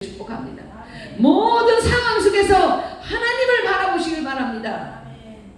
축복합니다. 모든 상황 속에서 하나님을 바라보시길 바랍니다.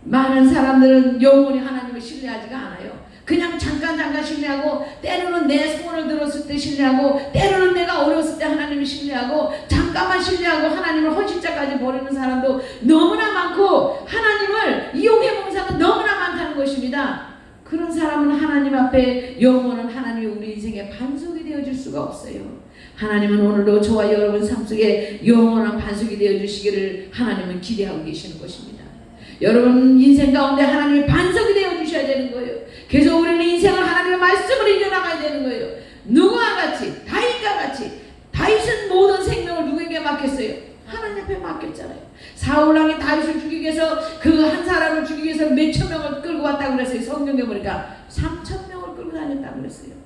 많은 사람들은 영원히 하나님을 신뢰하지가 않아요. 그냥 잠깐 신뢰하고, 때로는 내 소원을 들었을 때 신뢰하고, 때로는 내가 어려웠을 때 하나님을 신뢰하고, 잠깐만 신뢰하고 하나님을 헌신자까지 버리는 사람도 너무나 많고, 하나님을 이용해보는 사람은 너무나 많다는 것입니다. 그런 사람은 하나님 앞에 영원한 하나님이 우리 인생의 반석이 되어줄 수가 없어요. 하나님은 오늘도 저와 여러분 삶 속에 영원한 반석이 되어주시기를 하나님은 기대하고 계시는 것입니다. 여러분 인생 가운데 하나님의 반석이 되어주셔야 되는 거예요. 그래서 우리는 인생을 하나님의 말씀으로 이겨나가야 되는 거예요. 누구와 같이, 다윗과 같이. 다윗은 모든 생명을 누구에게 맡겼어요? 하나님 앞에 맡겼잖아요. 사울왕이 다윗을 죽이기 위해서, 그 한 사람을 죽이기 위해서 몇천 명을 끌고 왔다고 그랬어요. 성경에 보니까 3,000명을 끌고 다녔다고 그랬어요.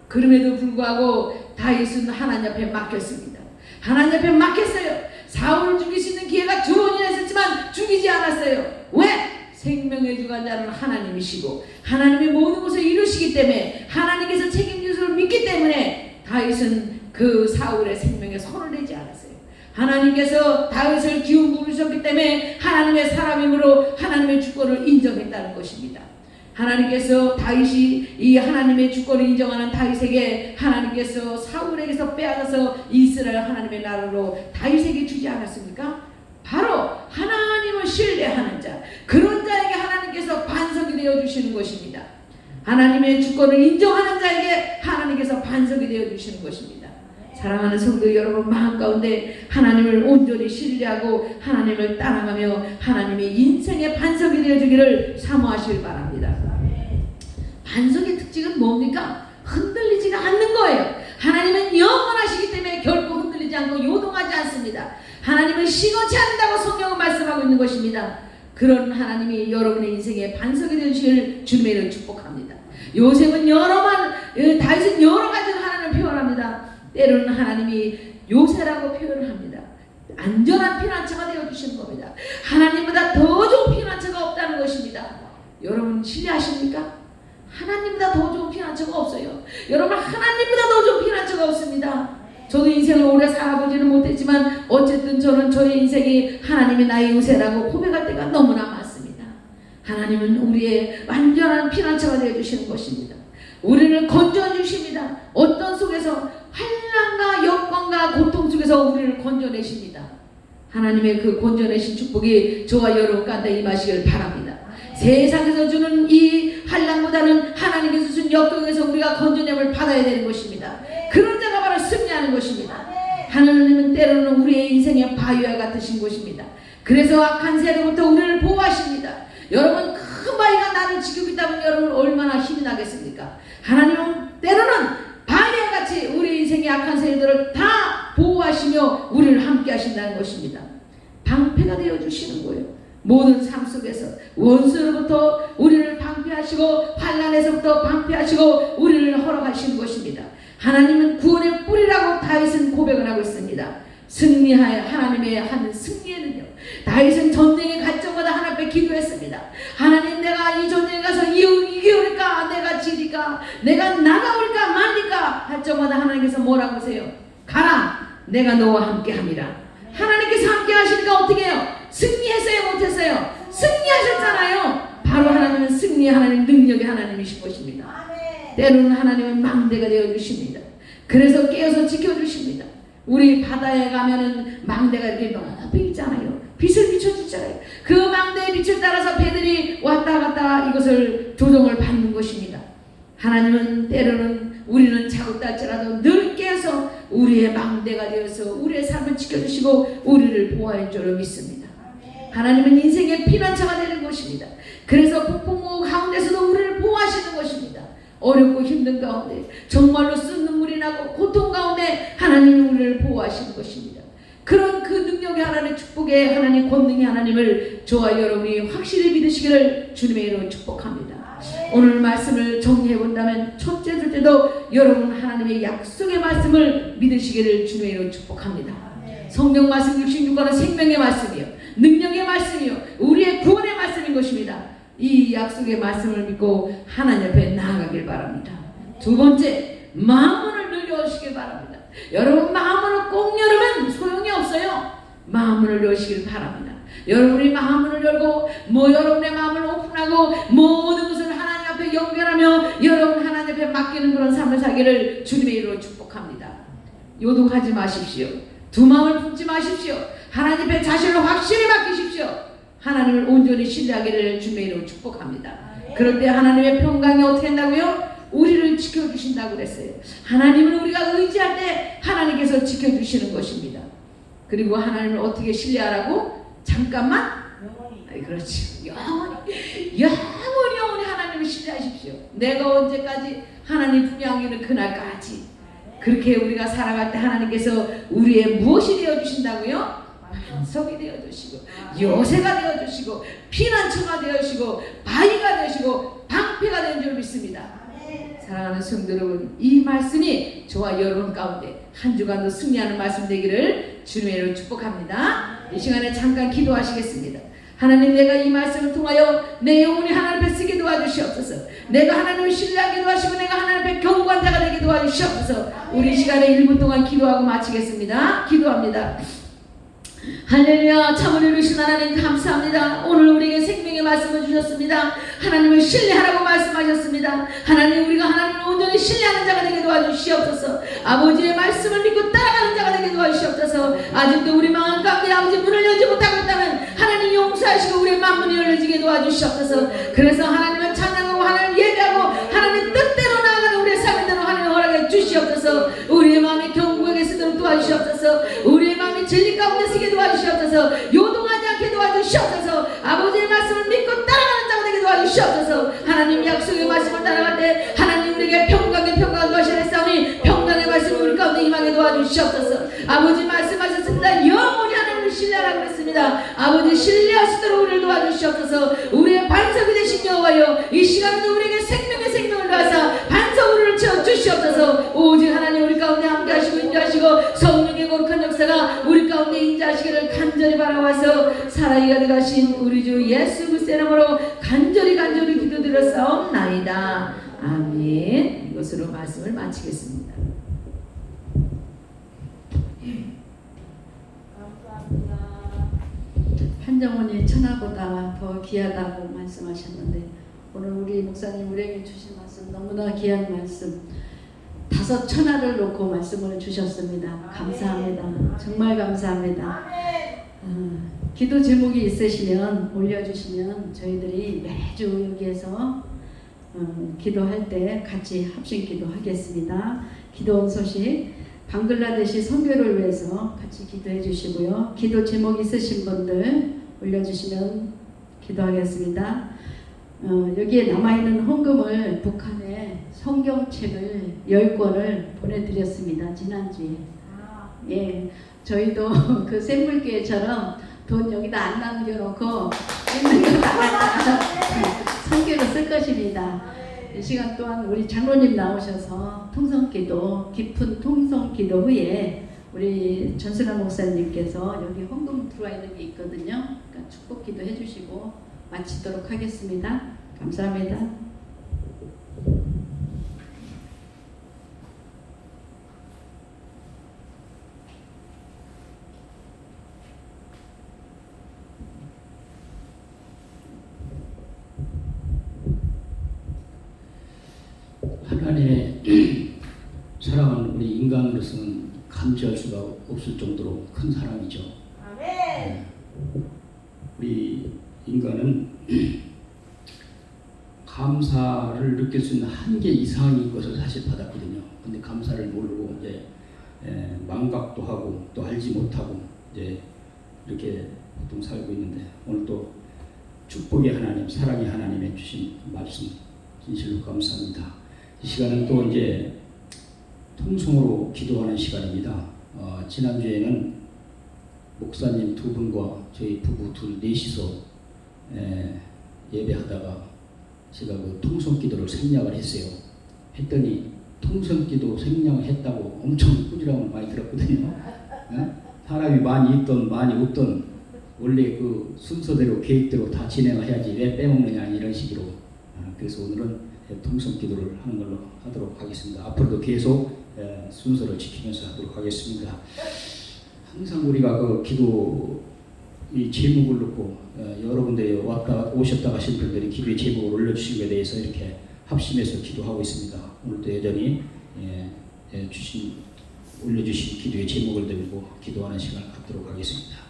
그럼에도 불구하고 다윗은 하나님 앞에 맡겼습니다. 하나님 앞에 맡겼어요. 사울을 죽일 수 있는 기회가 두 번이나 있었지만 죽이지 않았어요. 왜? 생명의 주관자는 하나님이시고 하나님이 모든 것을 이루시기 때문에, 하나님께서 책임지심을 믿기 때문에 다윗은 그 사울의 생명에 손을 내지 않았어요. 하나님께서 다윗을 기운 부르셨기 때문에 하나님의 사람이므로 하나님의 주권을 인정했다는 것입니다. 하나님께서 다윗이 이 하나님의 주권을 인정하는 다윗에게 하나님께서 사울에게서 빼앗아서 이스라엘 하나님의 나라로 다윗에게 주지 않았습니까? 바로 하나님을 신뢰하는 자, 그런 자에게 하나님께서 반석이 되어주시는 것입니다. 하나님의 주권을 인정하는 자에게 하나님께서 반석이 되어주시는 것입니다. 사랑하는 성도 여러분, 마음 가운데 하나님을 온전히 신뢰하고 하나님을 따라가며 하나님의 인생의 반석이 되어주기를 사모하시길 바랍니다. 반석의 특징은 뭡니까? 흔들리지가 않는 거예요. 하나님은 영원하시기 때문에 결코 흔들리지 않고 요동하지 않습니다. 하나님은 시건치 않는다고 성경은 말씀하고 있는 것입니다. 그런 하나님이 여러분의 인생의 반석이 되시길 주님의 이름으로 축복합니다. 요셉은 다윗은 여러 가지로 하나님을 표현합니다. 때로는 하나님이 요새라고 표현을 합니다. 안전한 피난처가 되어주시는 겁니다. 하나님보다 더 좋은 피난처가 없다는 것입니다. 여러분 신뢰하십니까? 하나님보다 더 좋은 피난처가 없어요. 여러분 하나님보다 더 좋은 피난처가 없습니다. 저도 인생을 오래 살아보지는 못했지만 어쨌든 저는 저의 인생이 하나님이 나의 요새라고 고백할 때가 너무나 많습니다. 하나님은 우리의 완전한 피난처가 되어주시는 것입니다. 우리를 건져주십니다. 어떤 속에서 환난과 역광과 고통 속에서 우리를 건져내십니다. 하나님의 그 건져내신 축복이 저와 여러분 가운데 임하시길 바랍니다. 세상에서 주는 이 환난보다는 하나님께서 주신 역경에서 우리가 건져냄을 받아야 되는 것입니다. 그런 자가 바로 승리하는 것입니다. 하나님은 때로는 우리의 인생의 바위와 같으신 것입니다. 그래서 악한 새로부터 우리를 보호하십니다. 여러분 큰 바위가 나를 지키고 있다면 여러분 얼마나 힘이 나겠습니까? 하나님은 때로는 바위와 같이 우리 인생의 악한 새들을 다 보호하시며 우리를 함께 하신다는 것입니다. 방패가 되어주시는 거예요. 모든 삶 속에서 원수로부터 우리를 방패하시고 환난에서부터 방패하시고 우리를 허락하시는 것입니다. 하나님은 구원의 뿌리라고 다윗은 고백을 하고 있습니다. 승리하여 하나님의 한 승리의 능력. 다윗은 전쟁에 갈 적마다 하나님 앞에 기도했습니다. 하나님, 내가 이 전쟁에 가서 이기올까, 내가 지리까, 내가 나가올까 말리까 할 적마다 하나님께서 뭐라고 하세요? 가라, 내가 너와 함께 함이라. 하나님께서 함께 하시니까 어떻게 해요? 승리했어요, 못했어요? 승리하셨잖아요. 바로 하나님은 승리의 하나님, 능력의 하나님이신 것입니다. 때로는 하나님은 망대가 되어주십니다. 그래서 깨어서 지켜주십니다. 우리 바다에 가면은 망대가 이렇게 높이 있잖아요. 빛을 비춰주잖아요. 그 망대의 빛을 따라서 배들이 왔다 갔다 이것을 조정을 받는 것입니다. 하나님은 때로는 우리는 자극달지라도 늘 깨어서 우리의 망대가 되어서 우리의 삶을 지켜주시고 우리를 보호할 줄을 믿습니다. 하나님은 인생의 피난처가 되는 것입니다. 그래서 폭풍우 가운데서도 우리를 보호하시는 것입니다. 어렵고 힘든 가운데 정말로 쓴 눈물이 나고 고통 가운데 하나님이 우리를 보호하시는 것입니다. 그런 그 능력의 하나님, 축복의 하나님, 권능의 하나님을 저와 여러분이 확실히 믿으시기를 주님의 이름으로 축복합니다. 오늘 말씀을 정리해 본다면 첫째, 둘째도 여러분 하나님의 약속의 말씀을 믿으시기를 주님의 이름으로 축복합니다. 성경 말씀 66권은 생명의 말씀이요, 능력의 말씀이요, 우리의 구원의 말씀인 것입니다. 이 약속의 말씀을 믿고 하나님 앞에 나아가길 바랍니다. 두 번째, 마음을 늘려주시길 바랍니다. 여러분 마음을 꼭 열으면 소용이 없어요. 마음을 여시길 바랍니다. 여러분이 마음을 열고 여러분의 마음을 오픈하고 모든 것을 하나님 앞에 연결하며 여러분 하나님 앞에 맡기는 그런 삶을 살기를 주님의 이름으로 축복합니다. 요동하지 마십시오. 두 마음을 품지 마십시오. 하나님 앞에 자신을 확실히 맡기십시오. 하나님을 온전히 신뢰하기를 주님의 이름으로 축복합니다. 그럴 때 하나님의 평강이 어떻게 한다고요? 우리를 지켜주신다고 그랬어요. 하나님을 우리가 의지할 때 하나님께서 지켜주시는 것입니다. 그리고 하나님을 어떻게 신뢰하라고? 잠깐만? 그렇지. 영원히 하나님을 신뢰하십시오. 내가 언제까지? 하나님 분양하기는 그날까지. 그렇게 우리가 살아갈 때 하나님께서 우리의 무엇이 되어주신다고요? 반석이 되어주시고 요새가 되어주시고 피난처가 되어주시고 바위가 되어주시고 방패가 되는 줄 믿습니다. 사랑하는 성도 여러분, 이 말씀이 저와 여러분 가운데 한 주간도 승리하는 말씀 되기를 주님의 이름으로 축복합니다. 이 시간에 잠깐 기도하시겠습니다. 하나님, 내가 이 말씀을 통하여 내 영혼이 하나님 앞에 쓰게 도와주시옵소서. 내가 하나님을 신뢰하게 도와주시고 내가 하나님 앞에 견고한 자가 되게 도와주시옵소서. 우리 시간에 1분 동안 기도하고 마치겠습니다. 기도합니다. 할렐루야. 참으로 이루신 하나님 감사합니다. 오늘 우리에게 생명의 말씀을 주셨습니다. 하나님을 신뢰하라고 말씀하셨습니다. 하나님, 우리가 하나님을 온전히 신뢰하는 자가 되게 도와주시옵소서. 아버지의 말씀을 믿고 따라가는 자가 되게 도와주시옵소서. 아직도 우리 마음 가운데 아버지 문을 열지 못하고 있다면 하나님 용서하시고 우리의 마음문이 열려지게 도와주시옵소서. 그래서 하나님을 찬양하고 하나님을 예배하고 하나님 뜻대로 나아가는 우리의 삶의 대로 하나님 허락해 주시옵소서. 우리의 마음이 견고하게 쓰도록 도와주시옵소서. 우리의 마음이 진리 가운데 서게 도와주시옵소서. 요동하지 않게 도와주시옵소서. 아버지의 말씀을 믿고 따라가는 자가 되게 도와주시옵소서. 하나님 약속의 말씀을 따라갈 때 하나님 우리에게 평강의 도와주시옵소서. 평강의 말씀이 우리 가운데 임하게 도와주시옵소서. 아버지 말씀하셨습니다. 영원히 하나님을 신뢰하라고 했습니다. 아버지 신뢰할 수 있도록 우리를 도와주시옵소서. 우리의 반석이 되신 여호와여, 이 시간에도 우리에게 생명의 생명을 더하사 반석으로 채워주시옵소서. 오직 하나님 우리 가운데 함께하시고 인도하시고 성령의 거룩한 역사가 우리 가운데 인자하시기를 간절히 바라와서 살아있게 되가신 우리 주 예수 그리스도의 이름으로 간절히 기도드렸사옵나이다. 아멘. 이것으로 말씀을 마치겠습니다. 한정원이 천하보다 더 귀하다고 말씀하셨는데 오늘 우리 목사님 우리에게 주신 말씀 너무나 귀한 말씀, 5 천하를 놓고 말씀을 주셨습니다. 감사합니다. 정말 감사합니다. 기도 제목이 있으시면 올려주시면 저희들이 매주 여기에서 기도할 때 같이 합심 기도하겠습니다. 기도 온 소식, 방글라데시 선교를 위해서 같이 기도해 주시고요. 기도 제목 있으신 분들 올려주시면 기도하겠습니다. 여기에 남아있는 헌금을 북한에 성경책을 10권을 보내드렸습니다. 지난주에. 예, 저희도 그 샘물교회처럼 돈 여기다 안 남겨놓고 있는 거 다 선교로 쓸 것입니다. 이 시간 또한 우리 장로님 나오셔서 통성기도, 깊은 통성기도 후에 우리 전순환 목사님께서 여기 헌금 들어와 있는 게 있거든요. 그러니까 축복기도 해주시고 마치도록 하겠습니다. 감사합니다. 하나님의 사랑은 우리 인간으로서는 감지할 수가 없을 정도로 큰 사랑이죠. 아멘. 우리 인간은 감사를 느낄 수 있는 한계 이상인 것을 사실 받았거든요. 근데 감사를 모르고 이제 망각도 하고 또 알지 못하고 이제 이렇게 보통 살고 있는데, 오늘 또 축복의 하나님, 사랑의 하나님의 주신 말씀 진실로 감사합니다. 이 시간은 또 이제 통성으로 기도하는 시간입니다. 지난주에는 목사님 2분과 저희 부부 넷이서 예배하다가 제가 그 통성기도를 생략을 했어요. 했더니 통성기도 생략을 했다고 엄청 꾸지람을 많이 들었거든요. 사람이 많이 있던 많이 없던 원래 그 순서대로 계획대로 다 진행을 해야지 왜 빼먹느냐 이런 식으로. 그래서 오늘은 통성기도를 하는 걸로 하도록 하겠습니다. 앞으로도 계속 순서를 지키면서 하도록 하겠습니다. 항상 우리가 그 기도 이 제목을 놓고 여러분들이 오셨다 가신 분들이 기도의 제목을 올려주신 것에 대해서 이렇게 합심해서 기도하고 있습니다. 오늘도 여전히 올려주신 기도의 제목을 들고 기도하는 시간을 갖도록 하겠습니다.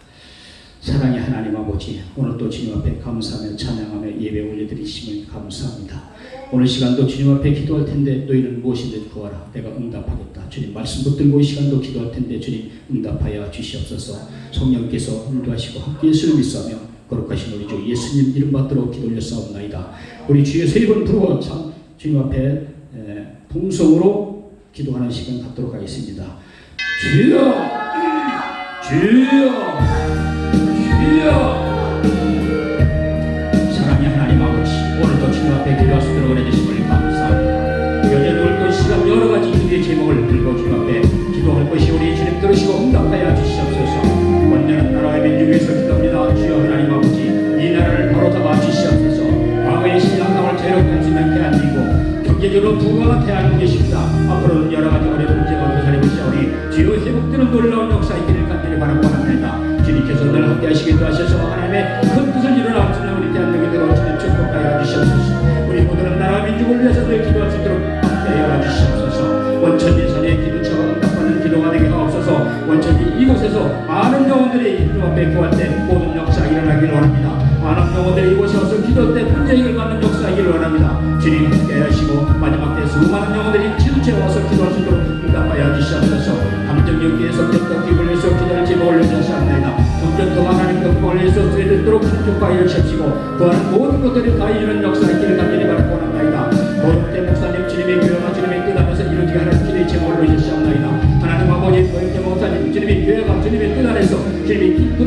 사랑의 하나님 아버지, 오늘 또 주님 앞에 감사하며 찬양하며 예배 올려드리심을 감사합니다. 오늘 시간도 주님 앞에 기도할 텐데 너희는 무엇이든지 구하라 내가 응답하겠다. 주님 말씀 붙들고 이 시간도 기도할 텐데 주님 응답하여 주시옵소서. 성령께서 인도하시고 함께 예수를 믿사며 거룩하신 우리 주 예수님 이름 받들어 기도 올렸사옵나이다. 우리 주여 세 번 부르고 참 주님 앞에 통성으로 기도하는 시간 갖도록 하겠습니다. 주여 주여 주여. 사랑의 하나님 아버지, 오늘도 주님 앞에 기도할 수 있도록 해주심을 감사합니다. 여전히 오늘도 시간 여러 가지 기도의 제목을 들고 주님 앞에 기도할 것이 우리 주님 들으시고 응답하여 주시옵소서. 온전한 나라의 민족 위해서 기도합니다. 주여 하나님 아버지, 이 나라를 바로 잡아 주시옵소서. 과거의 신앙당을 죄롭게 지면케 안 되고 경제적으로 부강한 대한민국에 계십니다. 앞으로는 여러 가지 어려운 문제가 도사리고시오니 주여 회복되는 놀라운 역사 있기를 간절히 바라고 합니다. 주님께서 늘 함께 하시기도 하셔서 하나님의 큰 뜻을 이루어나옵시는 우리 대한민국으로 주님 축복하여 주시옵소서. 우리 모두는 나라 민족을 위해서 늘 기도할 수 있도록 함께하여 주시옵소서. 원천지선의 기도처가 응답받는 기도가 되게 하옵소서. 원천지 이곳에서 많은 영혼들이 주 앞에 구할 때 모든 역사 일어나기를 원합니다. 많은 영혼들이 이곳에 와서 기도 때 문제를 받는 역사이기를 원합니다. 주님 함께 하시고 마지막 때 수많은 영혼들이 지도체에 와서 기도할 수 있도록 응답하여 주시옵소서. 감정력기에 성격과 기분을 위해서 기도를 제목을 올려주셨습니다. 점점 더 하나님과 구원을 위해서 드리도록 충족하여 주시옵시고 구하는 모든 것들이 다 이루는 역사이기를 간절히 바라고 원합니다. 고용태 목사님 주님의 교회가 주님의 뜻 안에서 이루게 하는 기도의 제목을 올려주셨습니다. 하나님 아버지 고용태 목사님 주님의 교회가 주님의 뜻 안에서 주님의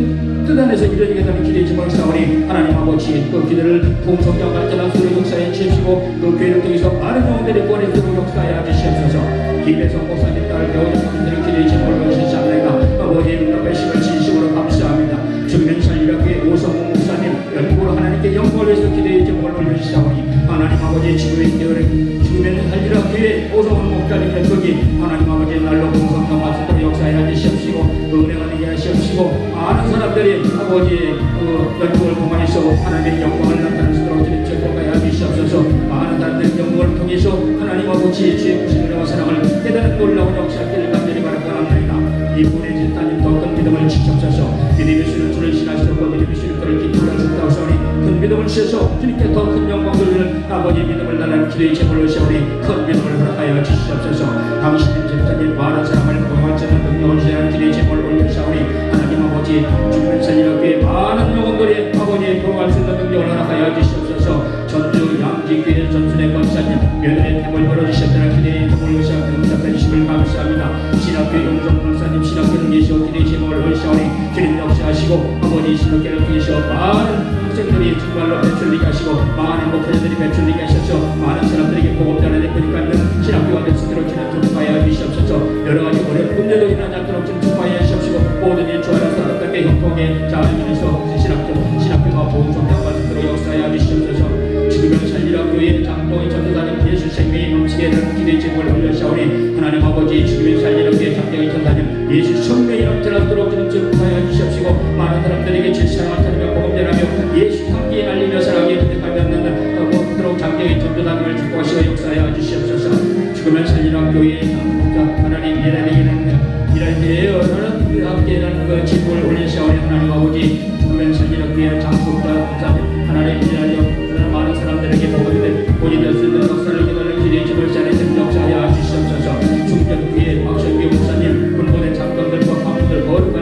뜻 안에서 이루어지게 하는 기도의 제목을 쌓으니 하나님 아버지 그 기도를 풍성장 발전한 수로 역사해 주시고 그 교회를 통해서 많은 영혼들이 구원의 수로 역사해 주시옵소서. 김혜성 목사님 딸 배우는 분들의 기도의 제목을 올려주셨습니다. 아버지 응답하심을 진심으로 감사합니다. 주민살 이렇게 오성훈 목사님 연구로 하나님께 영광을 위해서 기도의 제목을 올려주시오니 하나님 아버지 지구의 교회를 죽으면 살리라 교회 오성훈 목사님의 거기 하나님 아버지 날로 풍성장 말씀으로 역사해 주시옵시고 은혜가 되게 하시옵시고 많은 사람들이 아버지의 그 연구를 통해서 하나님의 영광을 나타낼 수 있도록 주님 축복하여 주시옵소서. 많은 사람들의 연구를 통해서 하나님 아버지의 주의 구실과 사랑을 깨달은 놀라운 역사기를 간절히 바라고 합니다. 이분의 집사님 더 큰 믿음을 주시옵소서. 믿음의 수는 주를 신하시고 믿음의 수는 그를 기쁘게 하셨다고 하오니 큰 믿음을 주셔서 주님께 더 큰 영광 돌리는 아버지의 믿음을 달라는 기도의 제목을 세우니 큰 믿음을 허락하여 주시옵소서. 당신의 집사님 많은 사람을 보호하시는 능력을 주시는 기도의 제목을 올려주사오니 하나님 아버지 주면서 이렇게 많은 영혼들이 아버지의 보호할 수 있는 능력을 허락하여 주시옵소서. 전주 양지교회 전순의 권사님 며느리의 템을 걸어주셨다는 기대의 템을 의시하며 주심을 감사합니다. 신학교 용성 권사님 신학교를 계시오 기대의 제목을 의시하오니 주님 역사하시고 아버지 신학교를 통해서 많은 학생들이 정말로 배출리게 하시고 많은 목회자들이 배출리게 하셔서 많은 사람들에게 복음 전하는 거니까 있는 신학교가 될 수 있도록 주님 축복하여 주시옵소서. 여러 가지 어려운 문제도 일어나지 않도록 주님 축복하여 주시옵시고 모든 일 좋아하는 사람들께 형통하게 잘 주셔서 신학교가 복음 전하는 말씀으로 역사하여 주시옵소서. 지금은 살리라 교회 장동희 전도사님 예수 생명이 넘치게 하는 기도의 제목을 올려주사오니 하나님 아버지 지금은 살리라 교회 장동희 전도사님 예수 생명이 넘쳐나도록 주님 축복하여 주시옵시고 많은 사람들에게 질서를 나타내며 복음 전하며 예수 향기에 날리며 사랑에 부탁하며 얻는 그토록 장동희 전도사님을 축복하시고 역사하여 주시옵소서. 지금은 살리라 교회 장동자 하나님 일할 때에 하나님 함께하는 그 제목을 올려주사오니 하나님 아버지 지금은 살리라 교회 장동자 목사님 하나님 일하여 많은 사람들에게 복음이 될 수 있는 역사를 기도하는 기대의 집을 짜내는 역사하여 주시옵소서. 중전교회 박성규 목사님 군부대 장관들과 가문들 거룩한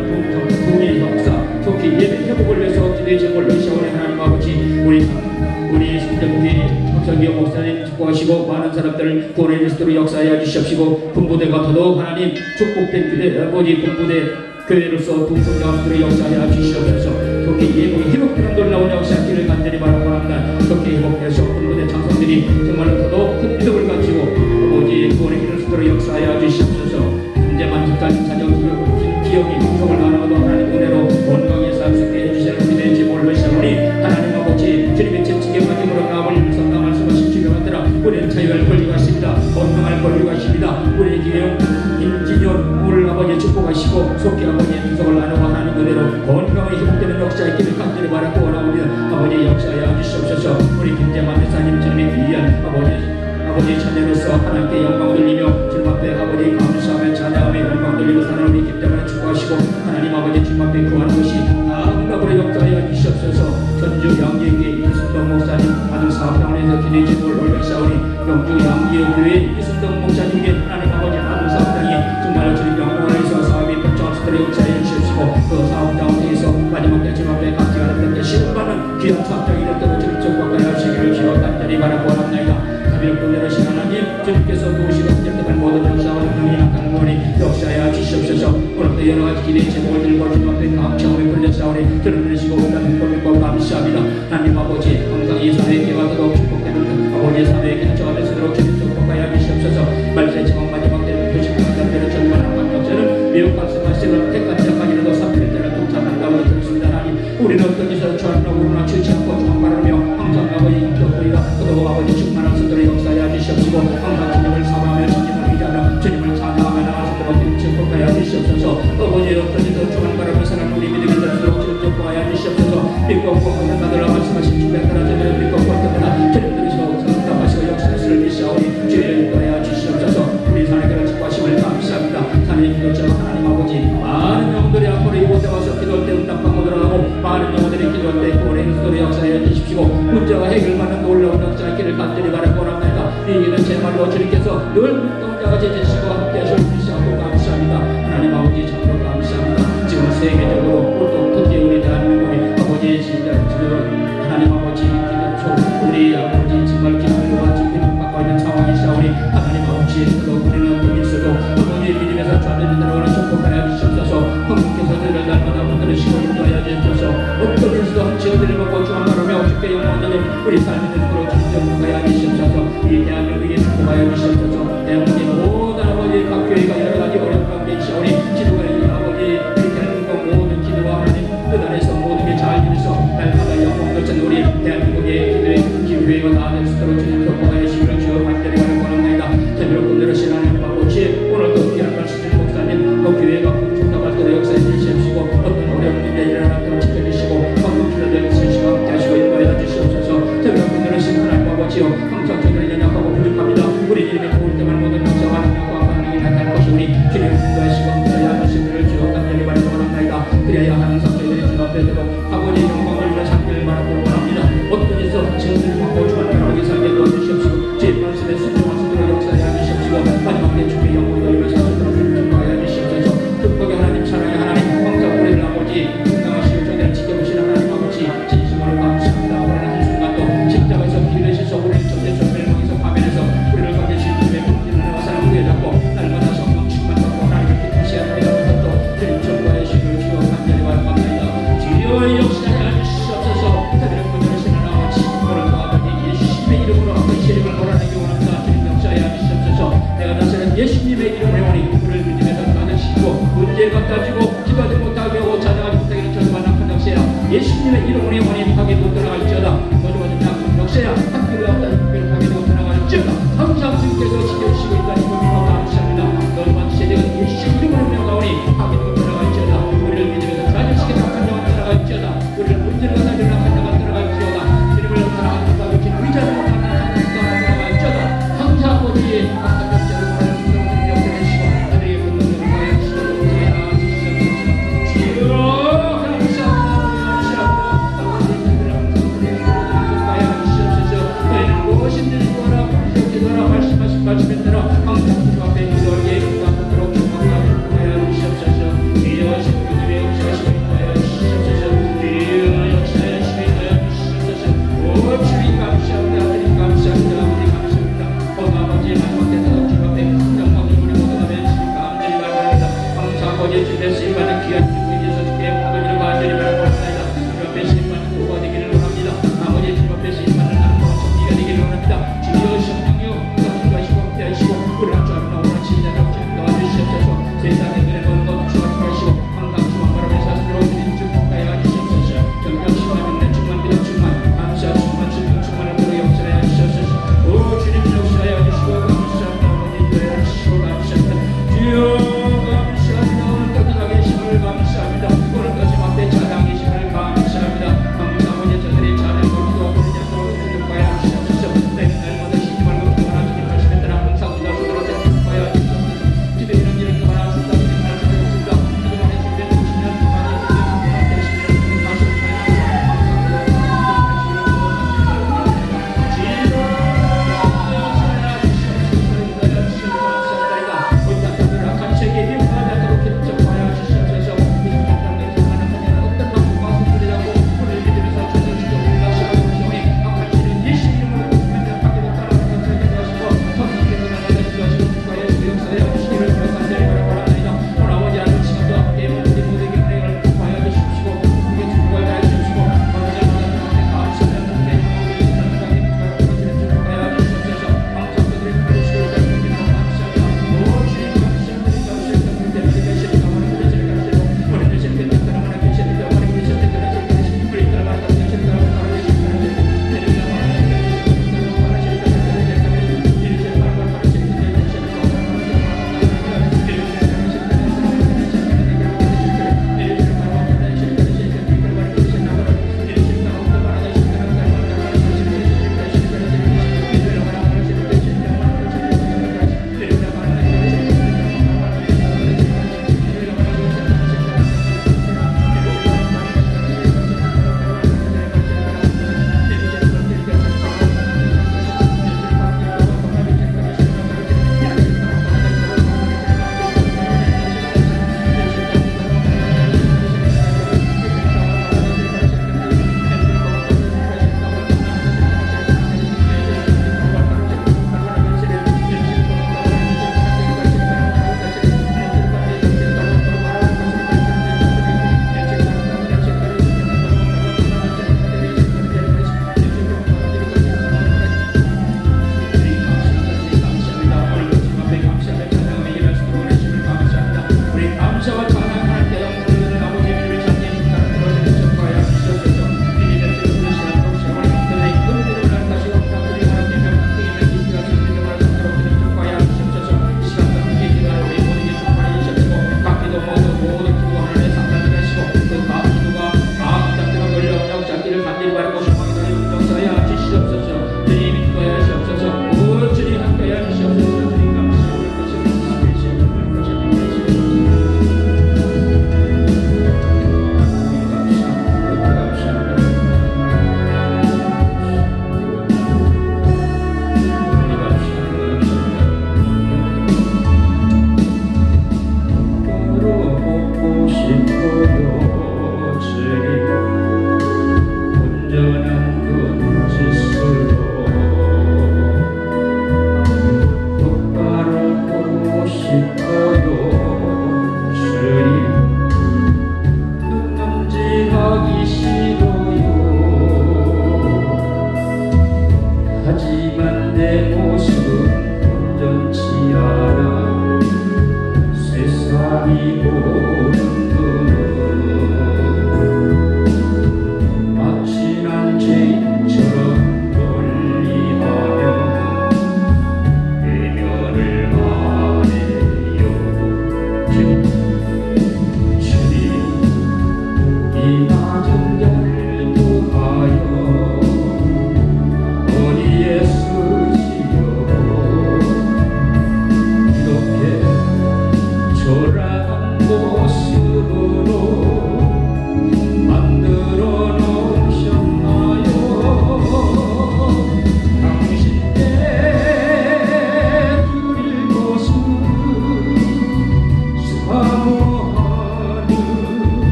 통일 역사 특히 예배 회복을 위해서 기대의 집을 의시하오니 하나님 아버지 우리 중전교회 박성규 목사님 축복하시고 많은 사람들을 구원해 주시도록 역사하여 주시옵시고 군부대가 더더욱 하나님 축복된 교회 아버지 군부대 교회로서 동성장학들의 역사하여 주시옵소서. 특히 예복이 회복되는 놀라운 역사기를 간절히 바라고 합니다. 특히 회복해서 군부대 장성들이 정말 더더욱 큰 믿음을 가지고 아버지의 구원의 길을 쓰도록 역사하여 주시옵소서. 문제만 집단 자정 기억이 구속을 나누어도 하나님 은혜로 건강에 쌀수있게 해주시는 기대의 제목을 외치오니 하나님 아버지 주님의 채찍에 마지막으로 나음을 성당 말씀하신 주님을 만들어 우리는 자유할 권리가 있습니다. 건강할 권리가 있습니다. 우리의 기회용 속히 아버지의 구속을 나누고 하나님 그대로 건강하게 회복되는 역사의 길을 간절히 바라고 원하옵니다. 아버지 역사하여 주시옵소서. 우리 김재만 목사님 주님의 귀한 아버지 자녀로서 하나님께 영광 돌리며 주님 앞에 아버지 감사하며 찬양하며 영광 돌리며 사는 우리 김재만을 축복하시고 하나님 아버지 주님 앞에 구하는 것이 아무나보다 역사하여 주시옵소서. 전주 양재교회 이순동 목사님 아들 사업장에서 기대 제목을 올백사오니 영주 양재교회 이순동 목사님께 하나님 아버지 아들 사업장이 정말 주님 영광을 위해서 사업이 펼쳐지도록 역사하여 주시옵시고 그 사업장을 통해서 마지막에 주님 앞에 같이 가는 데 실험하는 귀한 사업장이 되도록 주님 축복하여 주시기를 기원 간절히 바라고 원합니다. 가비롭고 내려신 하나님 주님께서 도우시고 깨끗한 모든 역사와 능력이 나타나오니 역사하여 주시옵소서. 오늘도 여러가지 기대의 제목을 들고 주님 앞에 감사하며 불렸사오니 들어주시고 믿고 감사합니다. 하나님 아버지 항상 이 사회의 기회가 더더욱 축복되는 아버지의 사회의 기회는 저가 되도록 주님 축복하여 주시옵소서. 말세의 정황 마지막 때는 도시국가가 되는 전반한 관점자는 미국 말씀하시는 택같이 약간이라도 3일 때는 동참한다고 들었습니다. 하나님 우리는 어떤 짓을 취하나 우르나 취치 않고 주함바라며 항상 아버지 인격도리가 그도 아버지 충만한 선들의 역사에 주시옵시고 항상 주님을 사랑하며 주님을 의지하며 주님을 찬양하며 나아가시도록 주님 축복하여 주시옵소서. 아버지의 어떤 짓을 주함바라며 사는 우리 믿음이 될수록 주님 축복하여 주시옵소서. 믿고 복음을 받으라 말씀하신 주에 따라 저희를 믿고 복음을 주님 들으시고 응답하시고 역사를 믿사오니 주의 인도하여 주시옵소서. 우리 사내들을 축복하심을 감사합니다. 하나님 기도자 하나님 아버지 많은 영들이 앞으로 이곳에 와서 기도할 때 응답하고 들어가고 많은 영들이 기도할 때 구원의 인도를 역사해 주십시오. 문제가 해결받는 놀라운 역사의 길을 간절히 바라고 원합니다. 이 길은 제말로 주님께서 늘 눈동자가 제주시고 함께 하시옵시고 감사합니다. 하나님 아버지 참으로 감사합니다. 지금 세계적으로 또 특히 우리 대한민국이 아버지 진짜 하나님 아버지 기도초 우리 아버지 정말 기도와 지금 받고 있는 상황이사오니 하나님 아버지 그도 우리는 또 있어도 아버지의 믿음에서 좌절이 들어가는 축복하여 주시옵소서. 한국께서 저희를 날마다 붙들으시고 인도하여 주시옵소서. 어떤 일도 한치어들을 먹고 주함하며 주께 영광 돌려 우리 삶이 되도록 주님 축복하여 주시옵소서. 이 대한민국에 축복하여 주시옵소서. 대한민국의 모든 아버지 각 교회가 여러가지 어려운 가운데 있사오니 기도가 아버지 대한민국 모든 기도와 하나님 그 안에서 모든 게 잘 되면서 날마다 영광 돌찬 우리 대한민국의 기도의 기회가 나아질 수 있도록 주님 축복하여 주시기를 주여 간절히 바라옵나이다. 제대로 분들으신 하나님 아버지 오늘도 귀한 말씀 목사님 그 교회가 풍족하게 될 역사에 주시옵시고 어떤 어려운 문제 일어나도록 지켜주시고 방금 기도될 주시고 함께 하시고 인도하여 주시옵소서. 제대로 분들으신 하나님 아버지요 항상 저희는 연약하고 부족합니다. 우리 이름에 도울 때만 모든 역사와 능력과 반응이 나타날 것이 우리 주님 인도하시고 함께하여 주시기를 주여 간절히 바라고 원합나이다. 그래야 항상 저희들이 주 앞에 들어 아버지의 영광을 위해 살기를 바라고 원합니다. 어떤 일에서 지원을 받고 주관하게 살게 도와주시옵시고 제 말씀에 순종할 수 있도록 역사하여 주시옵시고 마지막 때 주의 영광을 위해 살수록 축복하여 주시옵소서. 축복의 하나님 사랑의 하나님 항상 우리를 아버지 건강하시고 저희를 지켜보시는 하나님 아버지 진심으로 감사합니다. 오늘 한순간도 십자가에서 길을 씻어 우리를 전대적 멸망에서 파면해서 우리를 건져주신 주의 복지를 나와 사랑을 잡고 날마다 성령 충만받고 하나님을 기쁘시게 하는 것도 주님 축복하여 주시기를 주여 간절히 바랍니다. 주여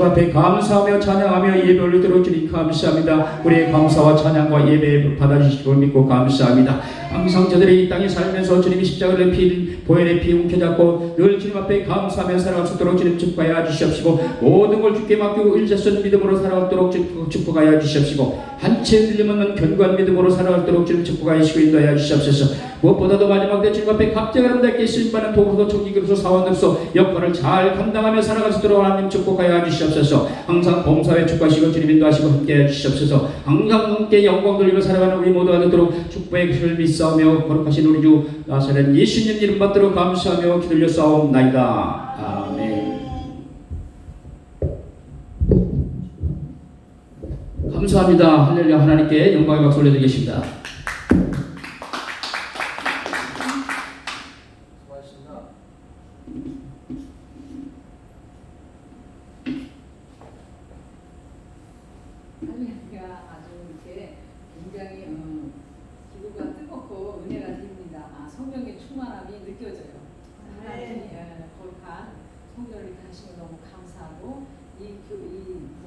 앞에 감사하며 찬양하며 예배 올리도록 주님 감사합니다. 우리의 감사와 찬양과 예배 받아주시고 믿고 감사합니다. 항상 저들이 이 땅에 살면서 주님이 십자가를 피 보혈의 피 움켜잡고 늘 주님 앞에 감사하며 살아갈 수 있도록 주님 축복하여 주시옵시고 모든 걸 주께 맡기고 일제선 믿음으로 살아가도록 축복하여 주시옵시고 한채 들림없는 견고한 믿음으로 살아가도록 주님 축복하여 주시고 인도하여 주시옵소서. 무엇보다도 마지막 때 주님 앞에 갑자기 아름답게 쓰임받는 도구로서 총기로서 사원으로서 역할을 잘 감당하며 살아갈 수 있도록 하나님 축복하여 주시옵소서. 항상 범사에 축복하시고 주님 인도하시고 함께해 주시옵소서. 항상 함께 영광 돌리며 살아가는 우리 모두가 되도록 축복의 것을 믿사오며 거룩하신 우리 주 나사렛 예수님 이름 받도록 감사하며 기도려 싸움나이다. 아멘. 감사합니다. 할렐루야. 하나님께 영광의 박수 올려드리겠습니다. 할렐루야. 아주 이렇게 굉장히 기도가 뜨겁고 은혜가 됩니다. 성령의 충만함이 느껴져요. 하나님이 거룩한 성전을 이렇게 하시면 너무 감사하고 이제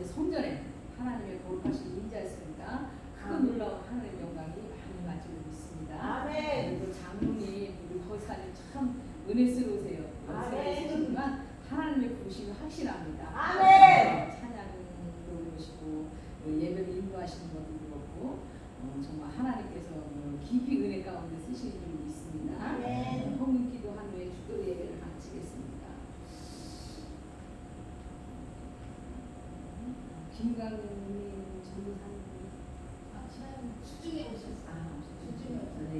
성전에 하나님의 거룩하신 인자였으니까 큰 놀라운 하나님의 영광이 많이 맞지고 있습니다. 그리고 장로님 우리 거사님 참 은혜스러우세요. 은혜스러우시지만 하나님의 부르심이 확실합니다. 찬양도 그러시고 예배를 인도하시는 것도 그렇고 정말 하나님께서 깊이 은혜 가운데 쓰시는 줄이 있습니다. 헌금 기도한 후에 주도 예배를 마치겠습니다. 김강님 전도사님 수중에 오셨어요. 네.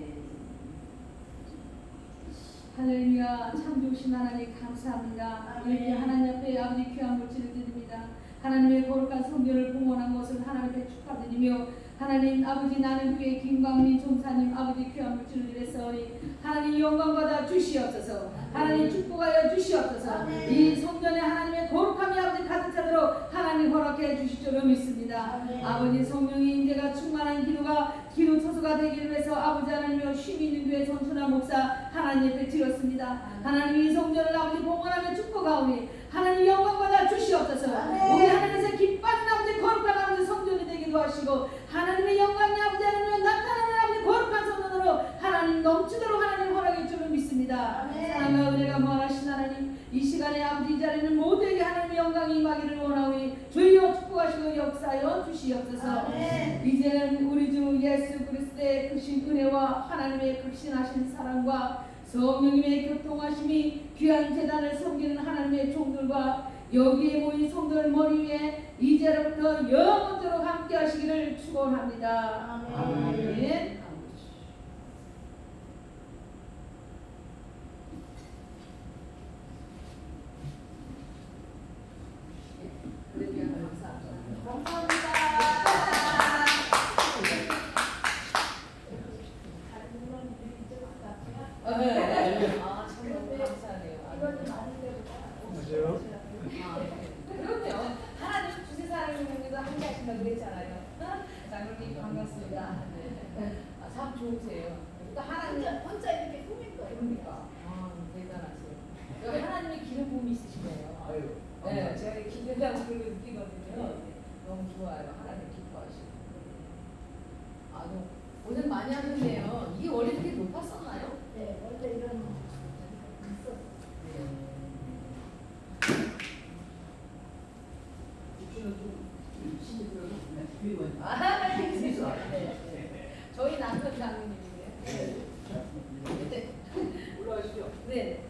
할렐루야. 참 좋으신 하나님 감사합니다. 이렇게 하나님 앞에 아버지 귀한 물질을 드립니다. 하나님의 거룩한 성전을 봉헌한 것을 하나님께 축하드리며 하나님 아버지 나는 그의 김광민 종사님 아버지 귀한 물질을 드렸사오니 하나님 영광받아 주시옵소서. 하나님 축복하여 주시옵소서. 이 성전에 하나님의 거룩함이 아버지 가득 차도록 하나님 허락해 주실 줄 믿습니다. 아버지 성령의 인재가 충만한 기도 처소가 되기를 위해서 아버지 하나님의 쉼 있는 교회 전순환 목사 하나님 앞에 드렸습니다. 하나님 이 성전을 아버지 봉헌하며 축복하오니 하나님 영광받아 주시옵소서. 우리 하나님께서 기뻐하는 아버지 거룩한 아버지 성전이 되기도 하시고 하나님의 영광이 아버지 하나님의 나타나는 아버지 거룩한 성전으로 하나님 넘치도록 하나님 허락해 주를 믿습니다. 사랑과 은혜가 무한하신 하나님 이 시간에 아버지 이 자리는 모두에게 하나님의 영광이 임하기를 원하오니 주여 축복하시고 역사하여 주시옵소서. 이제는 우리 주 예수 그리스도의 크신 은혜와 하나님의 극신하신 사랑과 성령님의 교통하심이 귀한 제단을 섬기는 하나님의 종들과 여기에 모인 성도를 머리 위에 이제로부터 영원토록 함께 하시기를 축원합니다. 아멘. 그럼요. 하나님 두세 사람이면서 함께 하신다고 그랬잖아요. 장로님 반갑습니다. 참 좋으세요. 또 하나님 혼자 이렇게 꾸민 거예요. 그러니까 대단하세요. 하나님의 기름 부음이 있으시네요. 네, 제가 기대다고 그렇게 느끼거든요. 너무 좋아요. 하나님 기뻐하시고. 고생 많이 하셨네요. 이게 원래 이렇게 높았었나요? 네, 원래 이런 있었어요. 저희 남편 장로님이세요. 네. 올라가시죠. 네.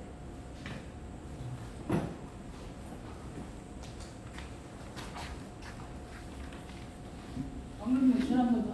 장로님 술 한번